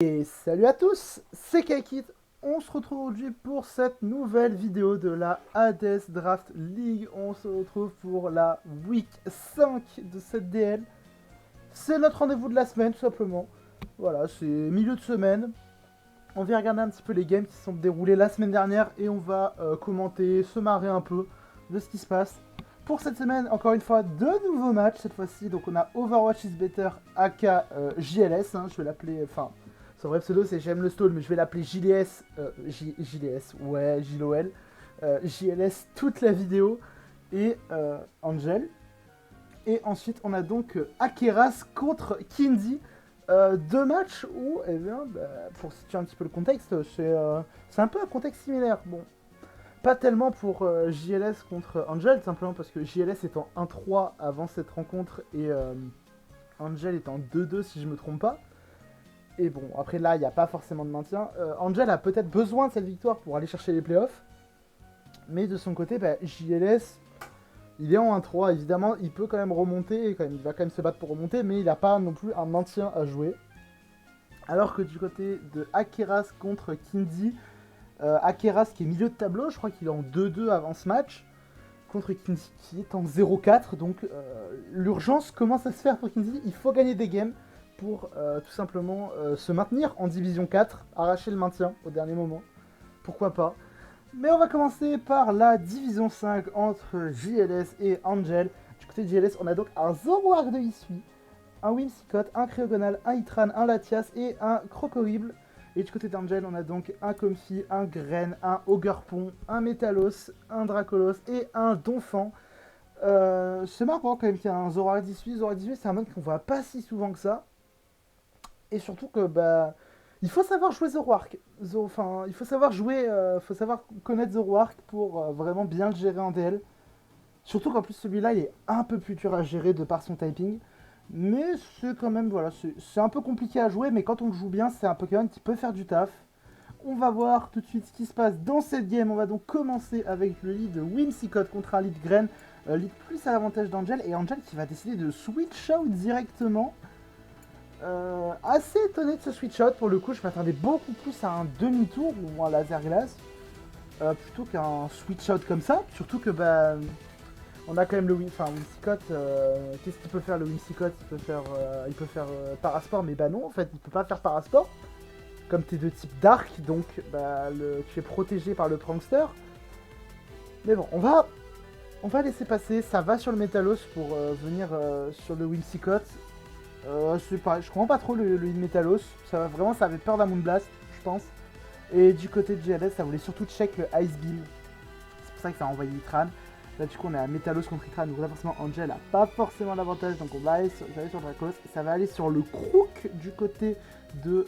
Et salut à tous, c'est Kaikit. On se retrouve aujourd'hui pour cette nouvelle vidéo de la Hades Draft League. On se retrouve pour la week 5 de cette DL. C'est notre rendez-vous de la semaine tout simplement. Voilà, c'est milieu de semaine. On vient regarder un petit peu les games qui se sont déroulés la semaine dernière et on va commenter, se marrer un peu de ce qui se passe. Pour cette semaine, encore une fois, deux nouveaux matchs cette fois-ci. Donc on a Overwatch is Better aka JLS, hein, je vais l'appeler, enfin, son vrai pseudo c'est J'aime le stall, mais je vais l'appeler JLS, JLS, ouais, JLOL, JLS toute la vidéo, et Angel. Et ensuite on a donc Akeras contre Kindy. Deux matchs où, eh bien, pour situer un petit peu le contexte, c'est un peu un contexte similaire. Bon, pas tellement pour JLS contre Angel, simplement parce que JLS est en 1-3 avant cette rencontre et Angel est en 2-2 si je me trompe pas. Et bon, après là, il n'y a pas forcément de maintien. Angel a peut-être besoin de cette victoire pour aller chercher les playoffs. Mais de son côté, JLS, il est en 1-3. Évidemment, il peut quand même remonter. Il va quand même se battre pour remonter. Mais il n'a pas non plus un maintien à jouer. Alors que du côté de Akeras contre Kindy, Akeras qui est milieu de tableau, je crois qu'il est en 2-2 avant ce match. Contre Kindy qui est en 0-4. Donc l'urgence commence à se faire pour Kindy. Il faut gagner des games pour tout simplement se maintenir en Division 4, arracher le maintien au dernier moment. Pourquoi pas. Mais on va commencer par la Division 5 entre JLS et Angel. Du côté de JLS, on a donc un Zoroark de Isui, un Whimsicott, un Cryogonal, un Itran, un Latias et un Crocorible. Et du côté d'Angel, on a donc un Comfy, un Gren, un Ogerpon, un Metalos, un Dracolos et un Donphan. C'est marrant quand même qu'il y a un Zoroark 18. Zoroark 18, c'est un mode qu'on voit pas si souvent que ça. Et surtout que, il faut savoir jouer Zoroark. Enfin, il faut savoir jouer, faut savoir connaître Zoroark pour vraiment bien le gérer en DL. Surtout qu'en plus, celui-là, il est un peu plus dur à gérer de par son typing. Mais c'est quand même, voilà, c'est un peu compliqué à jouer, mais quand on le joue bien, c'est un Pokémon qui peut faire du taf. On va voir tout de suite ce qui se passe dans cette game. On va donc commencer avec le lead Whimsicott contre un lead Gren. Lead plus à l'avantage d'Angel, et Angel qui va décider de switch out directement. Assez étonné de ce switch out pour le coup, je m'attendais beaucoup plus à un demi-tour ou un laser glace plutôt qu'un switch out comme ça. Surtout que on a quand même le Whimsicott. Qu'est-ce qu'il peut faire le Whimsicott? Il peut faire Parasport, mais non, en fait, il peut pas faire Parasport. Comme t'es de type Dark, donc tu es protégé par le Prankster. Mais bon, on va laisser passer. Ça va sur le Metalos pour venir sur le Whimsicott. C'est pareil, je comprends pas trop le Metalos. Ça avait peur d'un Moonblast, je pense. Et du côté de GLS, ça voulait surtout check le Ice Beam. C'est pour ça que ça a envoyé Itran. Là, du coup, on est à Metalos contre Itran. Donc là, forcément, Angel a pas forcément l'avantage. Donc on va aller sur Dracolos. Et ça va aller sur le Crook du côté de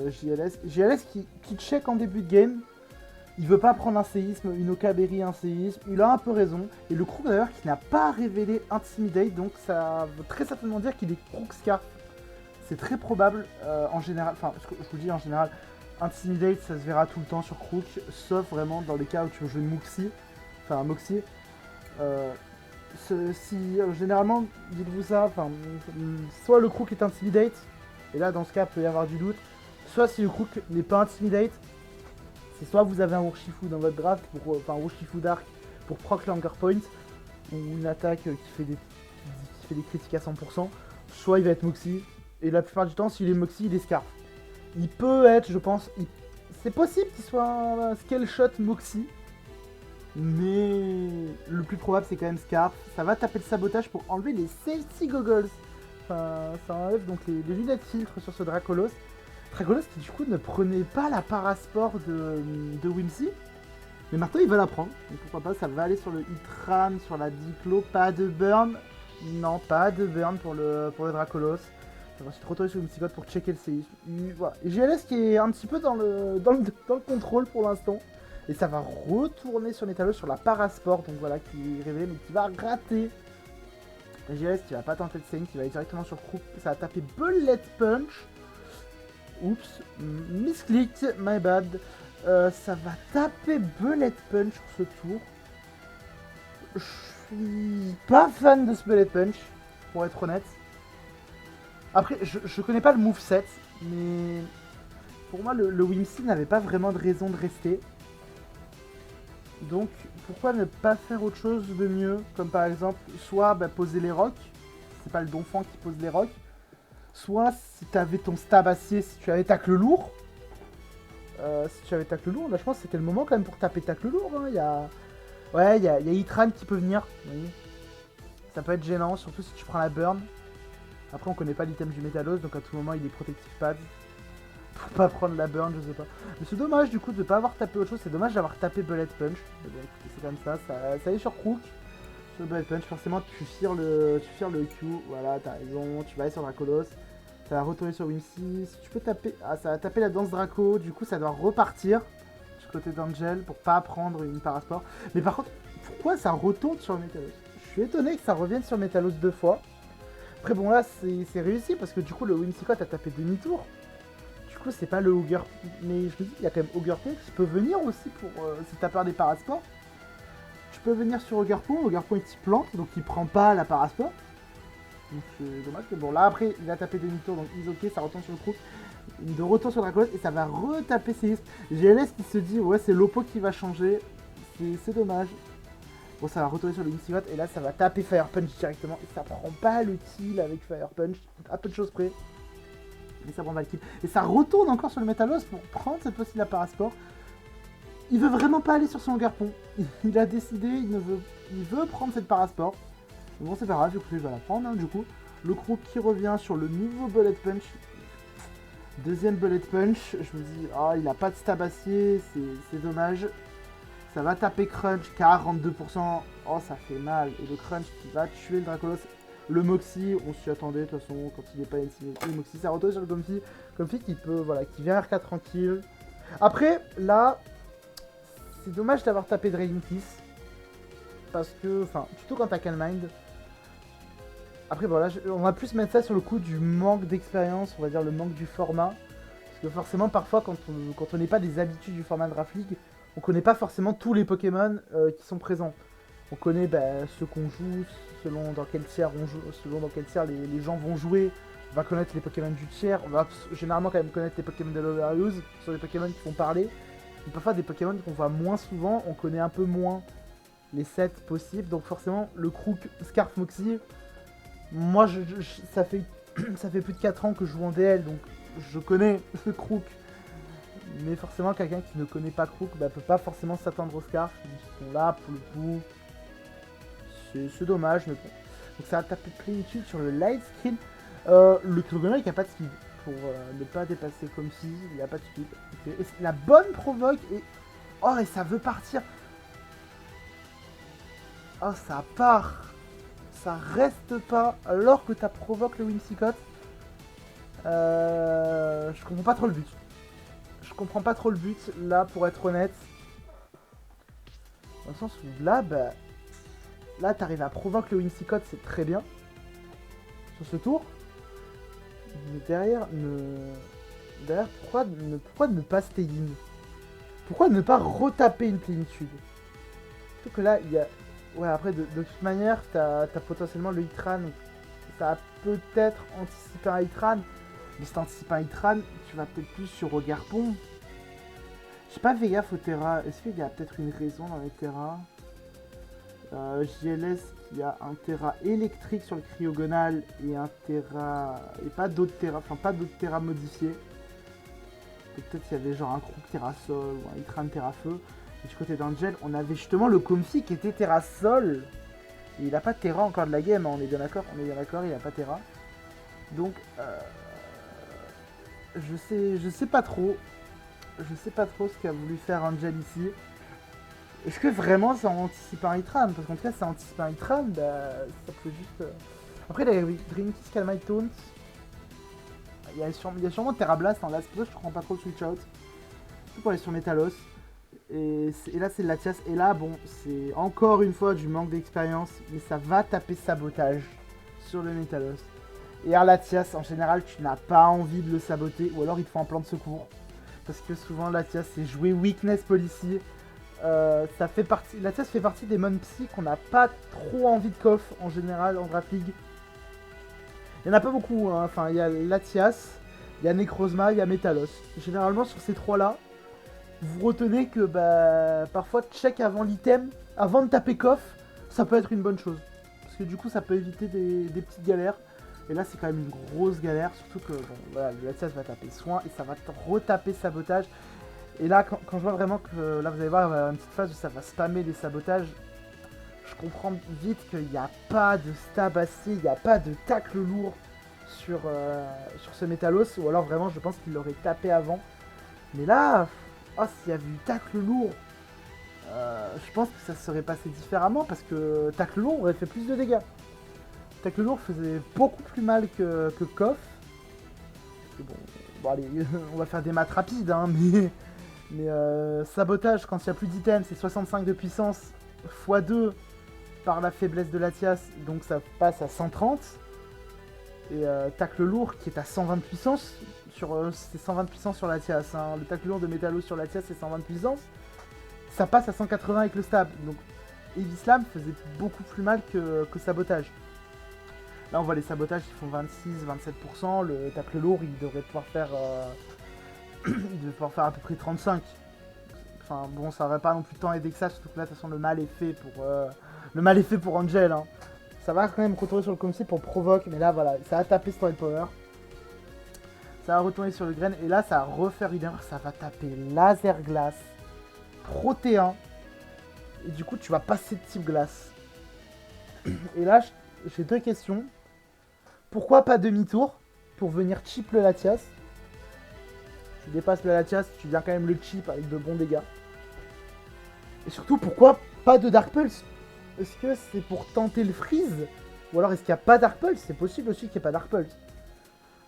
JLS. JLS qui check en début de game. Il veut pas prendre un séisme, une Okaberry, un séisme. Il a un peu raison. Et le Crook d'ailleurs qui n'a pas révélé Intimidate. Donc ça veut très certainement dire qu'il est Crook Scarf. C'est très probable en général. Enfin, je vous dis en général, Intimidate ça se verra tout le temps sur Crook. Sauf vraiment dans les cas où tu veux jouer Moxie. Enfin, Moxie. Généralement, dites-vous ça. Soit le Crook est Intimidate. Et là, dans ce cas, il peut y avoir du doute. Soit si le Crook n'est pas Intimidate. C'est soit vous avez un Urshifu dans votre draft, un Urshifu Dark pour proc Hunger Point, ou une attaque qui fait des critiques à 100%, soit il va être Moxie, et la plupart du temps, s'il est Moxie, il est Scarf. Il peut être, je pense, c'est possible qu'il soit un Scale Shot Moxie, mais le plus probable c'est quand même Scarf. Ça va taper le sabotage pour enlever les Safety Goggles. Enfin, ça enlève donc les lunettes filtres sur ce Dracolos. Dracolos qui du coup ne prenait pas la parasport de Whimsy. Mais maintenant il va la prendre. Donc pourquoi pas, ça va aller sur le Itran, sur la Diclo. Pas de burn. Non, pas de burn pour le Dracolos. Ça va ensuite retourner sur Whimsicott pour checker le séisme. Voilà. Et GLS qui est un petit peu dans le contrôle pour l'instant. Et ça va retourner sur Metalos sur la parasport. Donc voilà, qui est révélé mais qui va rater. GLS qui va pas tenter de Saint, qui va aller directement sur Crook. Ça va taper Bullet Punch. Oups, misclick, my bad. Ça va taper Bullet Punch sur ce tour. Je suis pas fan de ce Bullet Punch, pour être honnête. Après, je connais pas le moveset, mais pour moi, le Whimsy n'avait pas vraiment de raison de rester. Donc, pourquoi ne pas faire autre chose de mieux? Comme par exemple, soit poser les rocs. C'est pas le Donphan qui pose les rocs. Soit, si tu avais ton stab acier, si tu avais tacle lourd. Si tu avais tacle lourd, là je pense que c'était le moment quand même pour taper tacle lourd. Hein. Ouais, il y a Itran qui peut venir. Oui. Ça peut être gênant, surtout si tu prends la burn. Après, on connaît pas l'item du Métalos, donc à tout moment il est protective pad. Pour pas prendre la burn, je sais pas. Mais c'est dommage du coup de pas avoir tapé autre chose. C'est dommage d'avoir tapé Bullet Punch. Eh bien, écoutez, c'est comme ça est sur Crook. Sur Bullet Punch, forcément tu fires le Q. Voilà, t'as raison. Tu vas aller sur Dracolos. Ça va retourner sur Whimsy. Si tu peux taper. Ah, ça va taper la danse Draco. Du coup, ça doit repartir du côté d'Angel pour pas prendre une parasport. Mais par contre, pourquoi ça retourne sur le Métalos? Je suis étonné que ça revienne sur Métalos 2 fois. Après, bon, là, c'est réussi parce que du coup, le Whimsicott a tapé demi-tour. Du coup, c'est pas le Ogre. Mais je me dis, il y a quand même Ogre qui peut venir aussi pour. Si t'as peur des parasports. Tu peux venir sur Ogre-Pont il t'y plante, donc il prend pas la parasport. Donc c'est dommage que bon, là après, il a tapé demi-tour, donc il ok, ça retourne sur le Crook. De retour sur Dracolos et ça va retaper ses listes. GLS qui se dit, ouais, c'est l'Oppo qui va changer. C'est dommage. Bon, ça va retourner sur le Whimsicott et là, ça va taper Fire Punch directement. Et ça prend pas le kill avec Fire Punch, à peu de choses près. Mais ça prend pas le kill. Et ça retourne encore sur le Métalos pour prendre cette fois-ci la parasport. Il veut vraiment pas aller sur son Garpon. Il a décidé, il veut prendre cette parasport. Bon, c'est pas grave, du coup, il va la prendre. Hein, du coup, le Crook qui revient sur le nouveau Bullet Punch. Deuxième Bullet Punch. Je me dis, ah, il a pas de stab acier, c'est dommage. Ça va taper Crunch, 42%. Oh, ça fait mal. Et le Crunch qui va tuer le Dracolos. Le Moxie, on s'y attendait de toute façon quand il n'est pas intimidé. Le Moxie, ça retourne sur le Comfy. Comfy qui peut, voilà, qui vient RK tranquille. Après, là, c'est dommage d'avoir tapé Dragon Kiss. Parce que, enfin, surtout quand t'as Calm Mind. Après, voilà, on va plus mettre ça sur le coup du manque d'expérience, on va dire le manque du format. Parce que forcément, parfois, quand on n'est pas des habitudes du format Draft League, on connaît pas forcément tous les Pokémon qui sont présents. On connaît ceux qu'on joue, selon dans quel tiers on joue, selon dans quel tiers les gens vont jouer. On va connaître les Pokémon du tiers, on va généralement quand même connaître les Pokémon de l'Overuse, qui sont des Pokémon qui font parler. Mais parfois des Pokémon qu'on voit moins souvent, on connaît un peu moins les sets possibles. Donc forcément, le Crook, Scarf, Moxie, moi ça fait plus de 4 ans que je joue en DL, donc je connais ce Crook. Mais forcément, quelqu'un qui ne connaît pas Crook peut pas forcément s'attendre au Scarf. Ils sont là pour le coup. C'est dommage, mais bon. Donc ça a tapé plénitude sur le light skin. Le Clogonal qui a pas de speed. Pour ne pas dépasser comme si il n'y a pas de speed. Okay. La bonne provoque et. Oh, et ça veut partir. Oh, ça part. Ça reste pas alors que t'as provoque le Whimsicott. Je comprends pas trop le but. Je comprends pas trop le but là, pour être honnête. Dans le sens où là, là t'arrives à provoque le Whimsicott, c'est très bien. Sur ce tour. Mais derrière, pourquoi ne pas stay in? Pourquoi ne pas retaper une plénitude? Surtout que là, il y a. Ouais, après, de toute manière, t'as potentiellement le Hitran. Ça a peut-être anticipé un Hitran. Mais si t'anticipes un Hitran, tu vas peut-être plus sur Ogre-Pont. J'ai pas fait gaffe au Terra. Est-ce qu'il y a peut-être une raison dans les Terra? JLS qui a un Terra électrique sur le Cryogonal et un Terra. Et pas d'autres Terra. Enfin, pas d'autres Terra modifiés. Peut-être qu'il y avait genre un Crook Terra Sol ou un Hitran Terra Feu. Et du côté d'Angel, on avait justement le Comfy qui était Terra Sol. Et il a pas de Terra encore de la game, hein, on est bien d'accord. On est bien d'accord, il a pas Terra. Donc, je sais pas trop. Je sais pas trop ce qu'a voulu faire Angel ici. Est-ce que vraiment ça anticipe un Hitran? Parce qu'en tout cas, ça anticipe un Hitran, ça peut juste. Après, il y a Dream Kiss, Calm Mind, Taunt. Il y a sûrement Terra Blast, hein, là, c'est pour ça que je prends pas trop le switch out. Tout pour aller sur Métalos. Et là, c'est Latias. Et là, bon, c'est encore une fois du manque d'expérience. Mais ça va taper sabotage sur le Métalos. Et Latias, en général, tu n'as pas envie de le saboter. Ou alors, il te faut un plan de secours. Parce que souvent, Latias, c'est jouer Weakness Policy. Latias fait partie des Mon Psy qu'on n'a pas trop envie de coff en général en Draft League. Il n'y en a pas beaucoup. Hein. Enfin, il y a Latias. il y a Necrozma, il y a Metalos. Généralement sur ces trois-là, vous retenez que bah, parfois check avant l'item, avant de taper coff, ça peut être une bonne chose. Parce que du coup ça peut éviter des petites galères. Et là c'est quand même une grosse galère, surtout que bon, voilà, le Latias va taper soin et ça va te retaper sabotage. Et là quand je vois vraiment que là vous allez voir, il va y avoir une petite phase où ça va spammer les sabotages, je comprends vite qu'il n'y a pas de stab assez, il n'y a pas de tacle lourd sur ce Metalos, ou alors vraiment je pense qu'il l'aurait tapé avant. Mais là, oh, s'il y avait eu tacle lourd, je pense que ça se serait passé différemment parce que tacle lourd aurait fait plus de dégâts. Tacle lourd faisait beaucoup plus mal que Koff. Bon, allez, on va faire des maths rapides, hein, mais sabotage quand il n'y a plus d'items, c'est 65 de puissance x 2 par la faiblesse de Latias, donc ça passe à 130. Et tacle lourd qui est à 120 de puissance, c'est 120 de puissance sur Latias, hein. Le tacle lourd de Metalos sur Latias c'est 120 de puissance, ça passe à 180 avec le stab, donc Heavy Slam faisait beaucoup plus mal que sabotage. Là on voit les sabotages qui font 26-27%, le tacle lourd il devrait pouvoir faire il devrait pouvoir faire à peu près 35. Enfin bon, ça aurait pas non plus tant aidé que ça, surtout que là de toute façon le mal est fait pour Angel, hein. Ça va quand même retourner sur le comsi pour provoque, mais là voilà, ça a tapé Story Power. Ça va retourner sur le grain, et là ça va refaire une erreur, ça va taper Laser Glace, Protéin, et du coup tu vas passer de type glace. Et là j'ai deux questions. Pourquoi pas demi-tour pour venir chip le Latias? Tu dépasses le Latias, tu viens quand même le chip avec de bons dégâts. Et surtout pourquoi pas de Dark Pulse? Est-ce que c'est pour tenter le freeze? Ou alors est-ce qu'il n'y a pas Dark Pulse? C'est possible aussi qu'il n'y ait pas Dark Pulse.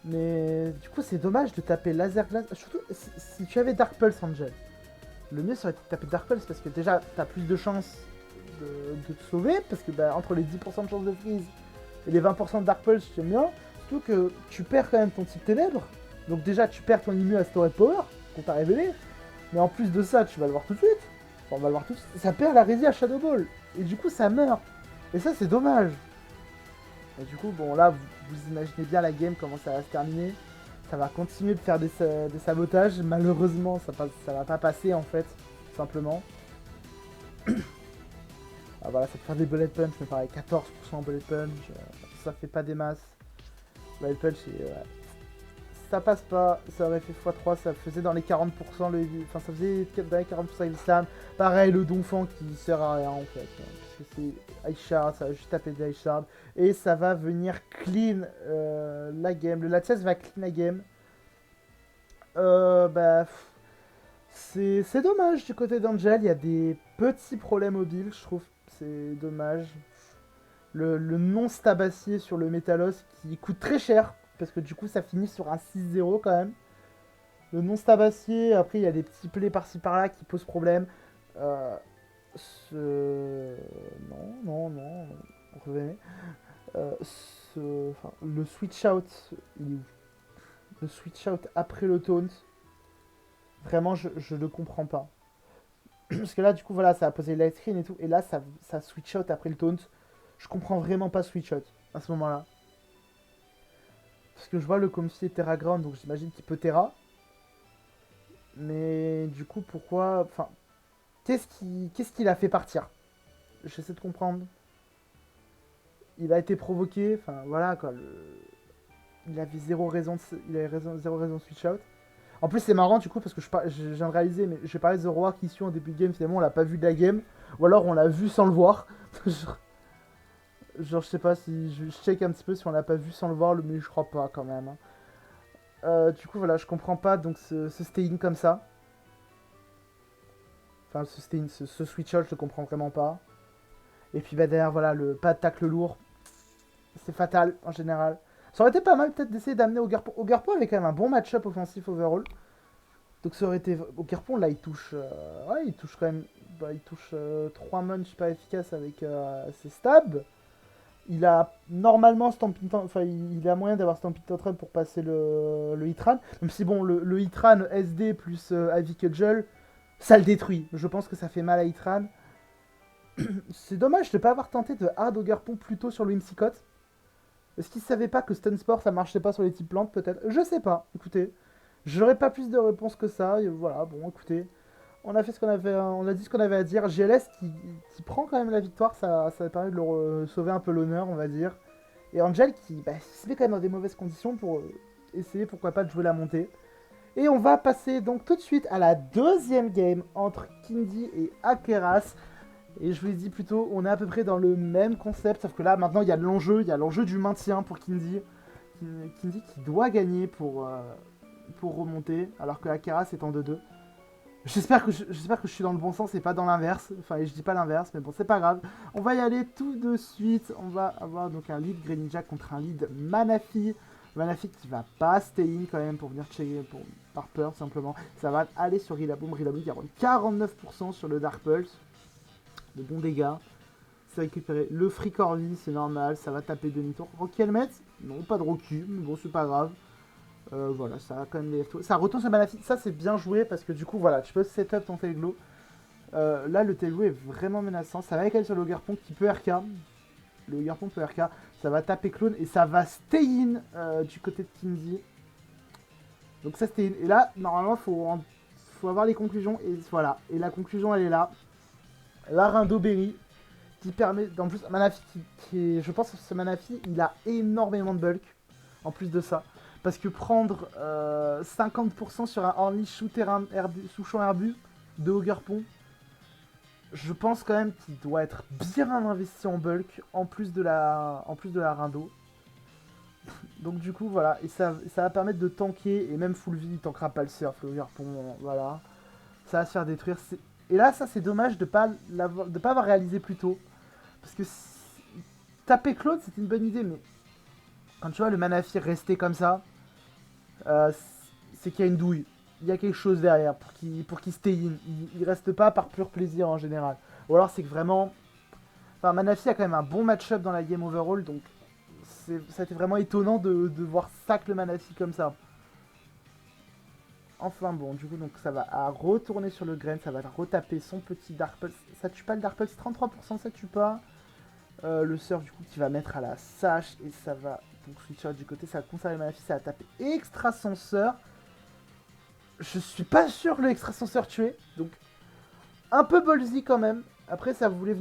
Mais du coup c'est dommage de taper Laser Glace. Surtout si tu avais Dark Pulse Angel. Le mieux serait de taper Dark Pulse parce que déjà t'as plus de chances de te sauver. Parce que bah, entre les 10% de chance de freeze et les 20% de Dark Pulse, j'aime bien. Surtout que tu perds quand même ton type ténèbres. Donc déjà tu perds ton immu à Story Power qu'on t'a révélé. Mais en plus de ça, tu vas le voir tout de suite. Enfin, on va le voir tout de suite. Ça perd la rési à Shadow Ball. Et du coup ça meurt. Et ça c'est dommage. Et du coup bon là vous imaginez bien la game comment ça va se terminer. Ça va continuer de faire des sabotages. Malheureusement ça va pas passer en fait. Tout simplement. Ah, voilà, ça peut faire des bullet punch, mais pareil 14% bullet punch. Ça fait pas des masses. Bullet punch ça passe pas, ça aurait fait x3, ça faisait dans les 40%, enfin ça faisait dans les 40% Heavy Slam. Pareil, le Donphan qui sert à rien en fait, parce que c'est Ice Shard, ça va juste taper des Ice Shard, et ça va venir clean la game, le Latias va clean la game. Bah, c'est dommage du côté d'Angel, il y a des petits problèmes mobiles, je trouve, c'est dommage. Le non-stabassier sur le Metalos qui coûte très cher. Parce que du coup ça finit sur un 6-0 quand même. Le non-stabassier, après il y a des petits plays par-ci par-là qui posent problème. Non, revenez. Le switch out, le switch out après le taunt, vraiment je le comprends pas. Parce que là du coup voilà, ça a posé le light screen et tout, et là ça switch out après le taunt. Je comprends vraiment pas switch out à ce moment-là. Parce que je vois le Comfy Terra Ground, donc j'imagine qu'il peut Terra. Mais du coup, pourquoi... Enfin, qu'est-ce qu'il a fait partir? J'essaie de comprendre. Il a été provoqué, enfin voilà quoi. Il avait zéro raison de switch out. En plus, c'est marrant du coup parce que je viens de réaliser, mais j'ai parlé de The Roark ici en début de game, finalement on l'a pas vu de la game. Ou alors on l'a vu sans le voir. Genre, je sais pas si je check un petit peu si on l'a pas vu sans le voir, mais je crois pas quand même. Du coup, voilà, je comprends pas donc ce stay-in comme ça. Enfin, ce stay-in, ce switch-out, je le comprends vraiment pas. Et puis, bah, derrière, voilà, le pas de tacle lourd, c'est fatal en général. Ça aurait été pas mal peut-être d'essayer d'amener Ogarpon. Ogarpon avait quand même un bon match-up offensif overall. Donc, ça aurait été. Ogarpon, là, il touche. Ouais, il touche quand même. Bah, il touche 3 munch pas efficaces avec ses stabs. Il a normalement Stamping Tantrum, enfin il a moyen d'avoir Stamping Tantrum pour passer le Hitran. Même si bon, le Hitran SD plus Ivy Cudgel, ça le détruit. Je pense que ça fait mal à Hitran. C'est dommage de ne pas avoir tenté de hard Ogarpon plus tôt sur le Whimsicott. Est-ce qu'ils savaient pas que Stun Sport ça marchait pas sur les types plantes peut-être? Je sais pas, écoutez. J'aurais pas plus de réponses que ça, et voilà, bon écoutez. On a fait ce qu'on avait, on a dit ce qu'on avait à dire. GLS qui prend quand même la victoire, ça permet de sauver un peu l'honneur, on va dire. Et Angel qui se met quand même dans des mauvaises conditions pour essayer, pourquoi pas, de jouer la montée. Et on va passer donc tout de suite à la deuxième game entre Kindy et Akeras. Et je vous l'ai dit plus tôt, on est à peu près dans le même concept, sauf que là maintenant il y a l'enjeu du maintien pour Kindy. Kindy qui doit gagner pour remonter, alors que Akeras est en 2-2. J'espère que je suis dans le bon sens et pas dans l'inverse. Enfin, je dis pas l'inverse, mais bon, c'est pas grave. On va y aller tout de suite. On va avoir donc un lead Greninja contre un lead Manafi. Manafi qui va pas stay in quand même pour venir checker par peur simplement. Ça va aller sur Rillaboom. Rillaboom qui a 49% sur le Dark Pulse. De bons dégâts. C'est récupéré le Free Corvi, c'est normal. Ça va taper demi-tour. Rocky Helmet? Non, pas de Rocky, mais bon, c'est pas grave. Voilà, ça a quand même des FTO. Ça retourne sur Manafi, ça c'est bien joué parce que du coup, voilà, tu peux setup ton Tailglow. Là, le Tailglow est vraiment menaçant. Ça va aller sur le Garpon qui peut RK. Le Garpon peut RK. Ça va taper Clone et ça va stay in du côté de Kindy. Donc ça stay in. Et là, normalement, faut avoir les conclusions. Et voilà. Et la conclusion, elle est là. La Rindo Berry qui permet. En plus, Manafi, je pense que ce Manafi, il a énormément de bulk. En plus de ça. Parce que prendre 50% sur un Orly sous-champ herbu de Hoggerpon, je pense quand même qu'il doit être bien investi en bulk, en plus de la Rindo. Donc du coup, voilà, et ça va permettre de tanker, et même full vie, il tankera pas le surf, le Hoggerpon, voilà. Ça va se faire détruire. Et là, ça c'est dommage de pas avoir réalisé plus tôt. Parce que taper Claude, c'était une bonne idée, mais quand tu vois le Manafi rester comme ça, c'est qu'il y a une douille. Il y a quelque chose derrière pour qu'il stay in. Il reste pas par pur plaisir en général. Ou alors c'est que vraiment... Enfin, Manafi a quand même un bon match-up dans la game overall, donc ça a été vraiment étonnant de voir sac le Manafi comme ça. Enfin bon, du coup, donc ça va retourner sur le grain, ça va retaper son petit Dark Pulse. Ça tue pas le Dark Pulse, 33%, ça tue pas. Le surf du coup qui va mettre à la sache et ça va donc switcher du côté, ça va conserver Manafi, ça va taper extra senseur. Je suis pas sûr que le extra senseur tué, donc un peu ballsy quand même. Après ça voulait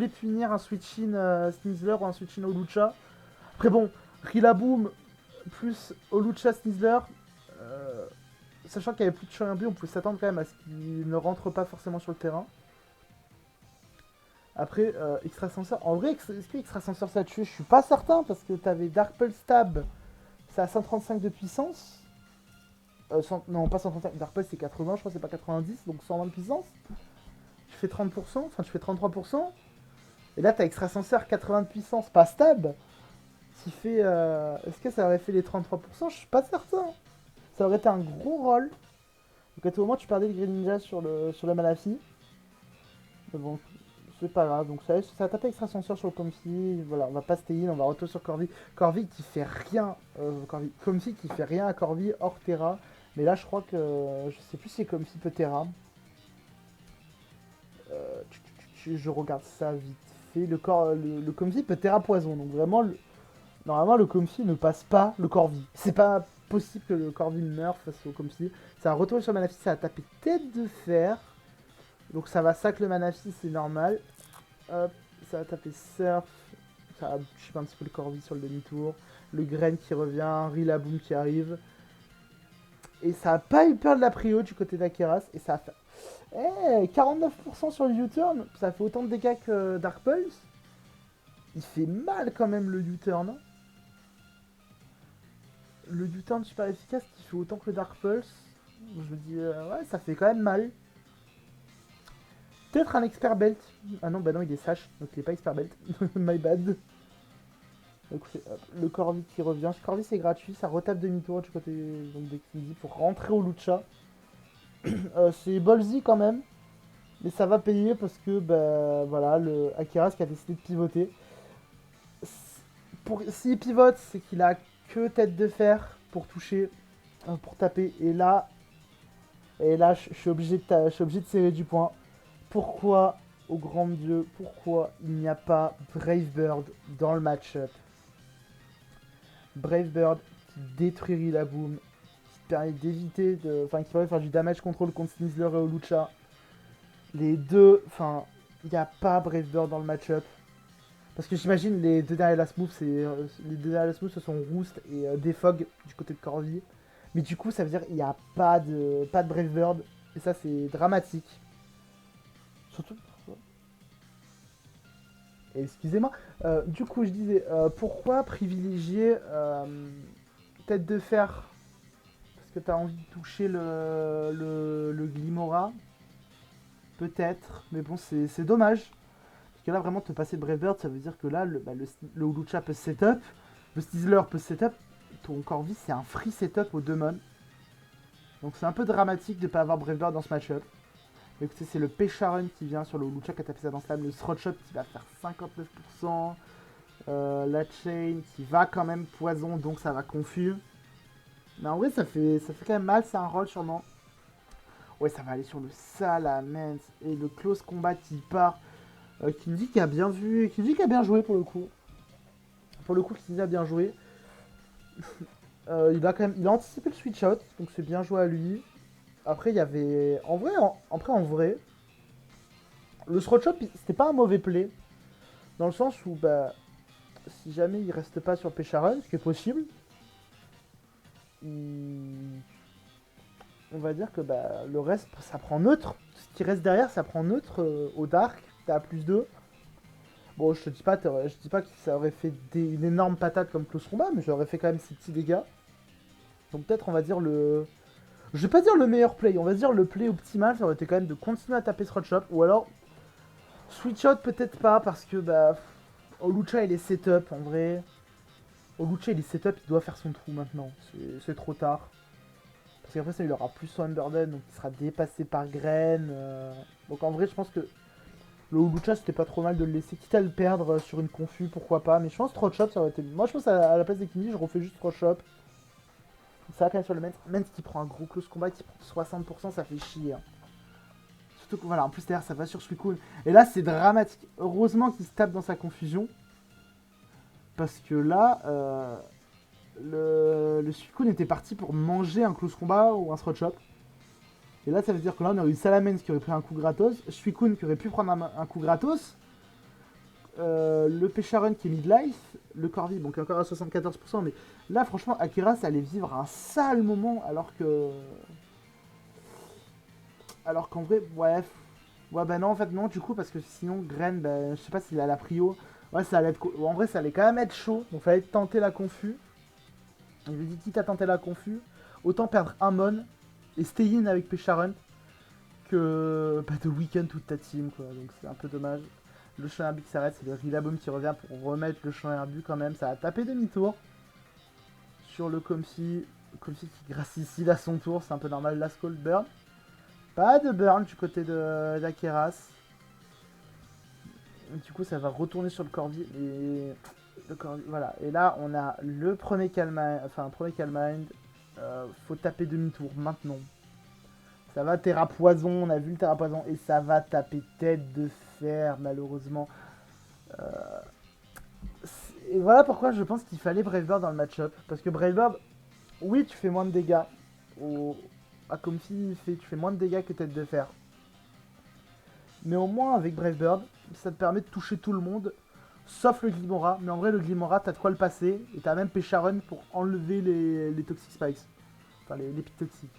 punir un switch-in Snizzler ou un switch-in Olucha. Après bon, Rillaboom plus Olucha Snizzler, sachant qu'il y avait plus de Choyambu, on pouvait s'attendre quand même à ce qu'il ne rentre pas forcément sur le terrain. Après, Extrasenseur, en vrai, est-ce que Extrasenseur ça a tué? Je suis pas certain parce que t'avais Dark Pulse Stab, ça a 135 de puissance. Non, pas 135, Dark Pulse c'est 80, je crois que c'est pas 90, donc 120 de puissance. Tu fais 30%, enfin tu fais 33%. Et là t'as Extrasenseur 80 de puissance, pas Stab. Qui fait. Est-ce que ça aurait fait les 33%? Je suis pas certain. Ça aurait été un gros roll. Donc à tout moment tu perdais le Greninja sur le Manafi. Mais bon, c'est pas grave, donc ça a tapé extrasenseur sur le Comfy, voilà, on va pas stay in, on va retourner sur Corvi. Corvi qui fait rien, Comfy qui fait rien à Corvi hors Terra, mais là je crois que, je sais plus si Comfy peut Terra. Je regarde ça vite fait, le Comfy peut Terra Poison, donc vraiment, normalement le Comfy ne passe pas le Corvi. C'est pas possible que le Corvi meure face au Comfy. Ça va retourner sur Manafi, ça va taper tête de fer. Donc ça va sac le Manafi, c'est normal. Hop, ça va taper Surf. Ça va chipper un petit peu le Corvi sur le demi-tour. Le Grain qui revient, Rillaboom qui arrive. Et ça a pas eu peur de la prio du côté d'Akeras. Et ça a fait... 49% sur le U-turn. Ça fait autant de dégâts que Dark Pulse. Il fait mal quand même le U-turn. Le U-turn super efficace qui fait autant que le Dark Pulse. Je me dis, ouais, ça fait quand même mal. Peut-être un expert belt. Ah non, bah non, il est sage, donc il est pas expert belt. My bad. Écoutez, hop, le Corvi qui revient. Corvi c'est gratuit, ça retape demi-tour du côté donc, de Kindy pour rentrer au Lucha. C'est ballsy quand même, mais ça va payer parce que bah voilà, le Akeras qui a décidé de pivoter. S'il pivote, c'est qu'il a que tête de fer pour toucher, pour taper. Et là, je suis obligé de serrer du point. Pourquoi, au grand Dieu, pourquoi il n'y a pas Brave Bird dans le match-up? Brave Bird qui détruit Rillaboom, qui permet d'éviter de. Enfin, qui permet de faire du damage control contre Sneasler et Olucha. Les deux. Enfin, il n'y a pas Brave Bird dans le match-up. Parce que j'imagine les deux derniers last moves, les deux derniers last moves, ce sont Roost et Defog du côté de Corvi. Mais du coup, ça veut dire qu'il n'y a pas de Brave Bird. Et ça, c'est dramatique. Surtout. Excusez-moi. Du coup, je disais, pourquoi privilégier tête de fer? Parce que tu as envie de toucher le Glimora. Peut-être. Mais bon, c'est dommage. Parce que là, vraiment, te passer de Brave Bird, ça veut dire que là, le Ulucha peut se setup. Le Steezler peut se setup. Ton Corvi, c'est un free setup aux deux mon. Donc c'est un peu dramatique de ne pas avoir Brave Bird dans ce match-up. Écoutez, c'est le Pesharon qui vient sur le Ulucha qui a tapé ça dans Slam. Le Throtshot qui va faire 59%. La Chain qui va quand même poison, donc ça va confus. Mais en vrai, ça fait quand même mal. C'est un roll sûrement. Ouais, ça va aller sur le Salamence. Et le Close Combat qui part. Qui me dit qu'il a bien vu. Qui me dit qu'il a bien joué pour le coup. Pour le coup, qui a bien joué. Il a anticipé le switch out. Donc c'est bien joué à lui. Après, il y avait. En vrai, le Throtshot, c'était pas un mauvais play. Dans le sens où, bah, si jamais il reste pas sur Pesharon, ce qui est possible, on va dire que bah, le reste, ça prend neutre. Ce qui reste derrière, ça prend neutre au Dark. T'as plus 2. Bon, je dis pas que ça aurait fait une énorme patate comme Close Combat, mais j'aurais fait quand même ces petits dégâts. Donc peut-être, on va dire le... Je vais pas dire le meilleur play, on va dire le play optimal, ça aurait été quand même de continuer à taper Throtshot, ou alors... Switch out peut-être pas, parce que bah... Olucha il est setup en vrai. Olucha il est setup, il doit faire son trou maintenant. C'est trop tard. Parce qu'après ça il aura plus son Unburden, donc il sera dépassé par Graine. Donc en vrai je pense que le Olucha c'était pas trop mal de le laisser, quitte à le perdre sur une confus, pourquoi pas. Mais je pense que Throtshot ça aurait été... Moi je pense à la place des Kindi, je refais juste Throtshot. Ça va quand même sur le Mens. Mens qui prend un gros close combat, qui prend 60%, ça fait chier. Hein. Surtout que voilà, en plus derrière ça va sur Suicune. Et là c'est dramatique. Heureusement qu'il se tape dans sa confusion. Parce que là, le Suicune était parti pour manger un close combat ou un Throtshot. Et là ça veut dire que là on aurait eu Salamence qui aurait pris un coup gratos. Suicune qui aurait pu prendre un coup gratos. Le Pesharon qui est mid-life, le Corvi, bon qui est encore à 74%, mais là franchement Akira ça allait vivre un sale moment alors qu'en vrai, bref. Ouais bah non en fait non du coup parce que sinon Gren, bah, je sais pas s'il a la prio. Ouais ça allait être en vrai ça allait quand même être chaud, donc fallait tenter la confus. Je lui ai dit quitte à tenter la confus, autant perdre un mon et stay in avec Pesharon que bah, de week-end toute ta team quoi, donc c'est un peu dommage. Le champ herbu qui s'arrête, c'est le Rillaboom qui revient pour remettre le champ herbu quand même. Ça a tapé demi-tour sur le Comfy. Comfy qui grâce ici à son tour, c'est un peu normal. Last call burn. Pas de burn du côté d'Akeras. Du coup, ça va retourner sur le Corvi. Et voilà. Et là, on a le premier Calm Mind. Faut taper demi-tour maintenant. Ça va Terra Poison, on a vu le Terra Poison. Et ça va taper tête de fer, malheureusement. Et voilà pourquoi je pense qu'il fallait Brave Bird dans le match-up. Parce que Brave Bird, oui, tu fais moins de dégâts. À Comfy, tu fais moins de dégâts que tête de fer. Mais au moins, avec Brave Bird, ça te permet de toucher tout le monde. Sauf le Glimora. Mais en vrai, le Glimora, t'as de quoi le passer. Et t'as même Pesharon pour enlever les Toxic Spikes. Enfin, les pics toxiques.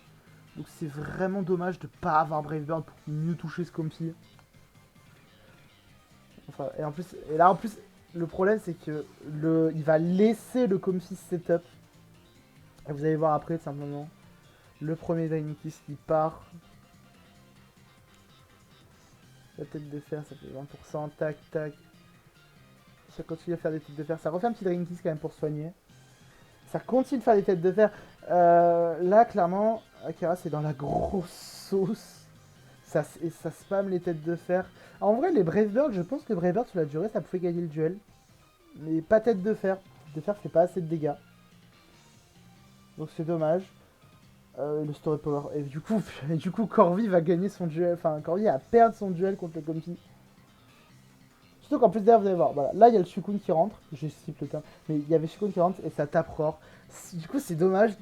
Donc c'est vraiment dommage de pas avoir Brave Bird pour mieux toucher ce Comfy. Enfin, et là en plus, le problème c'est que il va laisser le Comfy setup. Et vous allez voir après simplement le premier Draining Kiss qui part. La tête de fer, ça fait 20%. Tac, tac. Ça continue à faire des têtes de fer. Ça refait un petit Draining Kiss quand même pour soigner. Ça continue de faire des têtes de fer. Là, clairement, Akira c'est dans la grosse sauce. Ça spam les têtes de fer. En vrai, les Brave Birds, je pense que Brave Birds sur la durée, ça pouvait gagner le duel. Mais pas tête de fer. Tête de fer fait pas assez de dégâts. Donc c'est dommage. Le Story Power. Et du coup, Corvi va gagner son duel. Enfin, Corvi va perdre son duel contre le Comfy. Surtout qu'en plus derrière vous allez voir, voilà, là il y a le Suicune qui rentre, je cible le terme, mais il y avait Suicune qui rentre et ça tape Roar. Du coup c'est dommage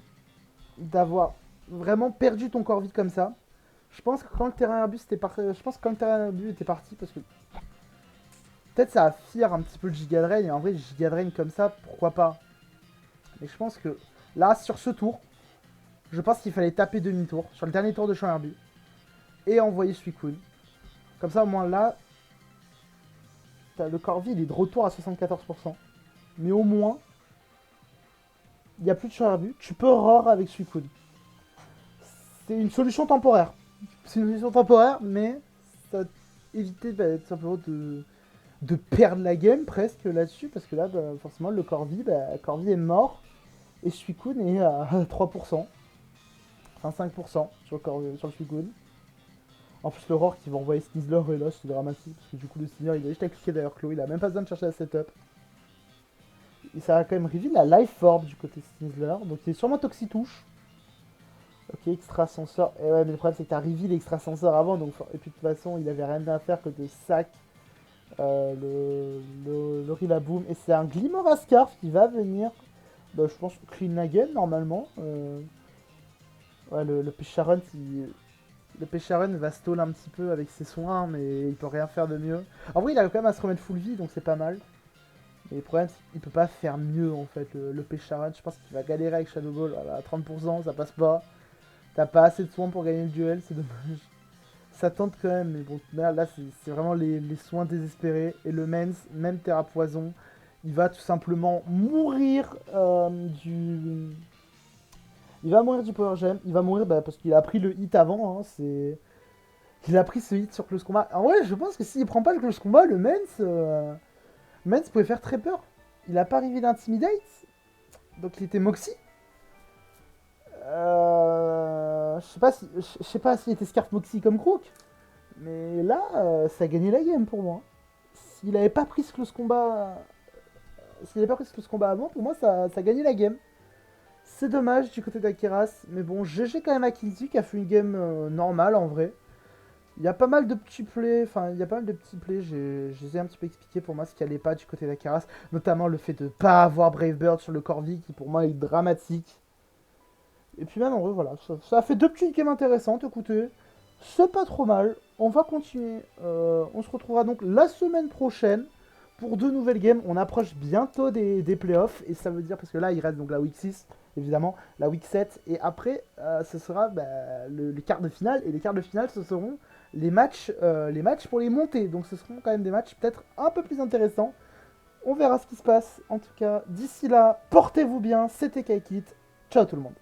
d'avoir vraiment perdu ton corps vide comme ça. Je pense que quand le terrain herbus était parti, parce que peut-être ça va fier un petit peu le Giga Drain, et en vrai Giga Drain comme ça, pourquoi pas. Mais je pense que là sur ce tour, je pense qu'il fallait taper demi-tour sur le dernier tour de champ herbus et envoyer Suicune. Comme ça au moins là, le Corvi il est de retour à 74%. Mais au moins, il n'y a plus de champ herbus, tu peux Roar avec Suicune. C'est une solution temporaire. C'est une solution temporaire, mais ça éviter tout simplement de perdre la game presque là-dessus, parce que là, forcément, le Corvi est mort, et Suicune est à 3%, enfin 5% sur le Suicune. En plus, le Roar qui va envoyer Sneasler, et là, c'est dramatique, parce que du coup, le Sneasler, il a juste à cliquer derrière Chloé, il a même pas besoin de chercher la setup. Et ça a quand même reveal la Life Orb du côté Sneasler, donc il est sûrement Toxitouche. Ok, extrasenseur. Et ouais, mais le problème c'est que t'as reveal l'extrasenseur avant, donc et puis de toute façon il avait rien à faire que de sac le Rillaboom. Et c'est un Glimmer Scarf qui va venir, bah, je pense, clean again normalement. Ouais, le Pécharon, le Pécharon va stall un petit peu avec ses soins, mais il peut rien faire de mieux. En vrai, il a quand même à se remettre full vie, donc c'est pas mal. Mais le problème, c'est qu'il peut pas faire mieux en fait, le Pécharon. Je pense qu'il va galérer avec Shadow Ball. Voilà, à 30%, ça passe pas. T'as pas assez de soins pour gagner le duel, c'est dommage. Ça tente quand même, mais bon, là c'est vraiment les soins désespérés. Et le Mens, même Terra Poison, il va tout simplement mourir du... Il va mourir du Power Gem, il va mourir parce qu'il a pris le hit avant, hein, c'est... Il a pris ce hit sur Close Combat. En vrai, je pense que s'il prend pas le Close Combat, le Mens pouvait faire très peur. Il a pas arrivé d'Intimidate, donc il était Moxie. Je sais pas s'il était Scarf Moxie comme Crook, mais là, ça a gagné la game pour moi. S'il avait pas pris ce close combat, avant, pour moi, ça a gagné la game. C'est dommage du côté d'Akeras, mais bon, GG quand même à Killzy qui a fait une game normale en vrai. Il y a pas mal de petits plays, je les ai un petit peu expliqué pour moi ce qui allait pas du côté d'Akeras, notamment le fait de pas avoir Brave Bird sur le Corvi qui pour moi est dramatique. Et puis même en vrai, voilà, ça a fait deux petites games intéressantes, écoutez, c'est pas trop mal, on va continuer, on se retrouvera donc la semaine prochaine pour deux nouvelles games, on approche bientôt des playoffs, et ça veut dire, parce que là il reste donc la week 6, évidemment, la week 7, et après ce sera les quarts de finale, et les quarts de finale ce seront les matchs pour les montées, donc ce seront quand même des matchs peut-être un peu plus intéressants, on verra ce qui se passe, en tout cas, d'ici là, portez-vous bien, c'était Kaikit, ciao tout le monde.